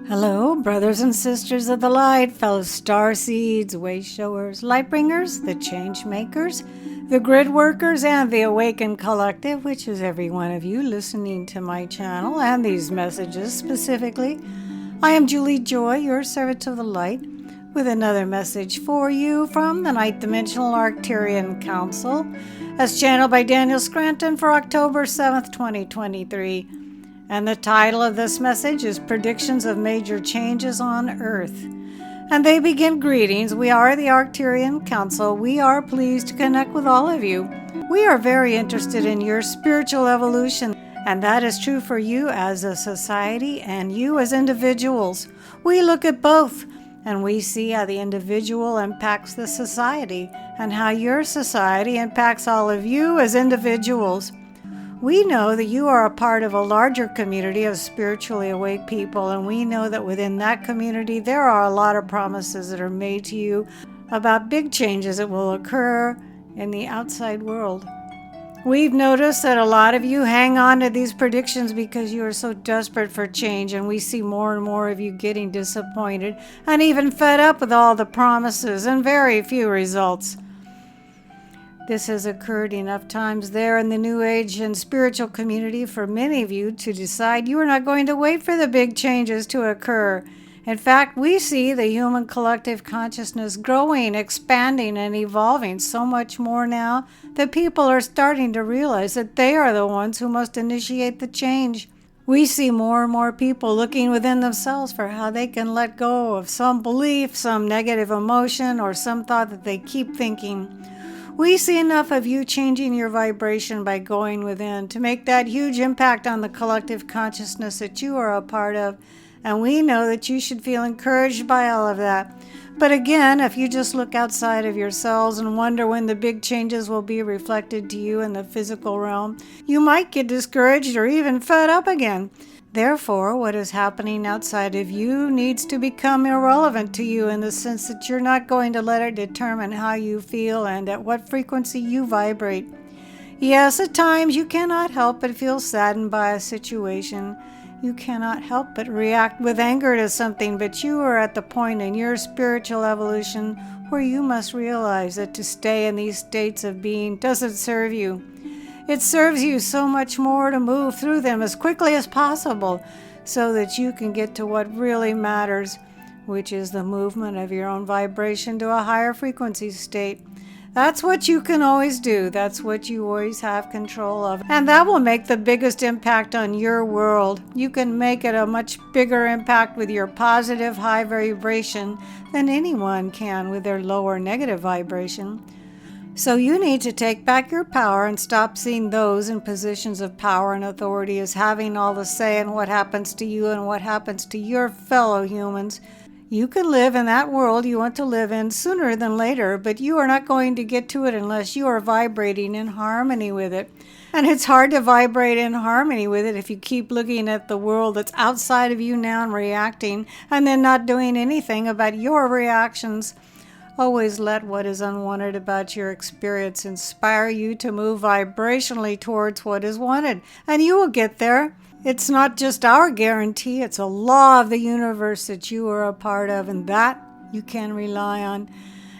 Hello, brothers and sisters of the light, fellow star seeds, way showers, light bringers, the change makers, the grid workers, and the awakened collective, which is every one of you listening to my channel and these messages specifically. I am Julie Joy, your servant of the light, with another message for you from the Ninth Dimensional Arcturian Council, as channeled by Daniel Scranton for October 7th, 2023. And the title of this message is Predictions of Major Changes on Earth. And they begin greetings. We are the Arcturian Council. We are pleased to connect with all of you. We are very interested in your spiritual evolution, and that is true for you as a society and you as individuals. We look at both, and we see how the individual impacts the society and how your society impacts all of you as individuals. We know that you are a part of a larger community of spiritually awake people, and we know that within that community there are a lot of promises that are made to you about big changes that will occur in the outside world. We've noticed that a lot of you hang on to these predictions because you are so desperate for change, and we see more and more of you getting disappointed and even fed up with all the promises and very few results. This has occurred enough times there in the New Age and spiritual community for many of you to decide you are not going to wait for the big changes to occur. In fact, we see the human collective consciousness growing, expanding, and evolving so much more now that people are starting to realize that they are the ones who must initiate the change. We see more and more people looking within themselves for how they can let go of some belief, some negative emotion, or some thought that they keep thinking. We see enough of you changing your vibration by going within to make that huge impact on the collective consciousness that you are a part of, and we know that you should feel encouraged by all of that. But again, if you just look outside of yourselves and wonder when the big changes will be reflected to you in the physical realm, you might get discouraged or even fed up again. Therefore, what is happening outside of you needs to become irrelevant to you in the sense that you're not going to let it determine how you feel and at what frequency you vibrate. Yes, at times you cannot help but feel saddened by a situation. You cannot help but react with anger to something, but you are at the point in your spiritual evolution where you must realize that to stay in these states of being doesn't serve you. It serves you so much more to move through them as quickly as possible so that you can get to what really matters, which is the movement of your own vibration to a higher frequency state. That's what you can always do. That's what you always have control of. And that will make the biggest impact on your world. You can make it a much bigger impact with your positive high vibration than anyone can with their lower negative vibration. So you need to take back your power and stop seeing those in positions of power and authority as having all the say in what happens to you and what happens to your fellow humans. You can live in that world you want to live in sooner than later, but you are not going to get to it unless you are vibrating in harmony with it. And it's hard to vibrate in harmony with it if you keep looking at the world that's outside of you now and reacting, and then not doing anything about your reactions. Always let what is unwanted about your experience inspire you to move vibrationally towards what is wanted, and you will get there. It's not just our guarantee, it's a law of the universe that you are a part of, and that you can rely on,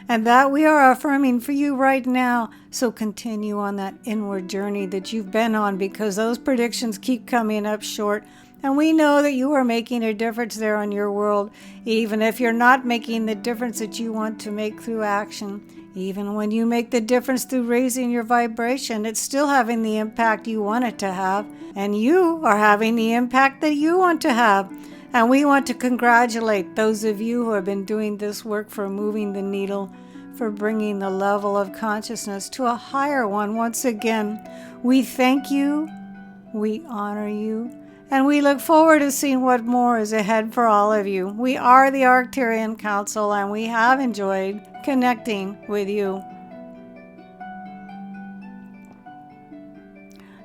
and that we are affirming for you right now. So continue on that inward journey that you've been on, because those predictions keep coming up short. And we know that you are making a difference there on your world, even if you're not making the difference that you want to make through action. Even when you make the difference through raising your vibration, it's still having the impact you want it to have. And you are having the impact that you want to have. And we want to congratulate those of you who have been doing this work for moving the needle, for bringing the level of consciousness to a higher one once again. We thank you, we honor you, and we look forward to seeing what more is ahead for all of you. We are the Arcturian Council, and we have enjoyed connecting with you.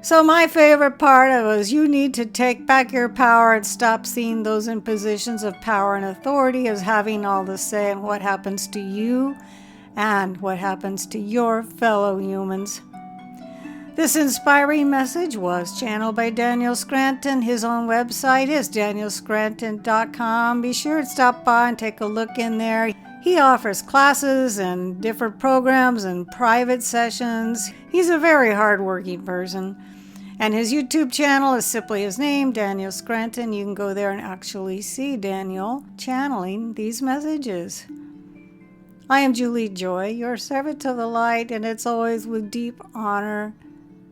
So my favorite part of it is you need to take back your power and stop seeing those in positions of power and authority as having all the say in what happens to you and what happens to your fellow humans. This inspiring message was channeled by Daniel Scranton. His own website is danielscranton.com. Be sure to stop by and take a look in there. He offers classes and different programs and private sessions. He's a very hardworking person. And his YouTube channel is simply his name, Daniel Scranton. You can go there and actually see Daniel channeling these messages. I am Julie Joy, your servant of the light, and it's always with deep honor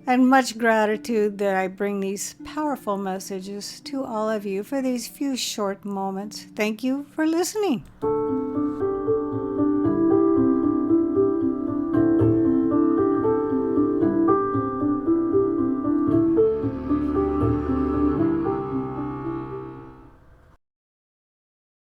and much gratitude that I bring these powerful messages to all of you for these few short moments. Thank you for listening.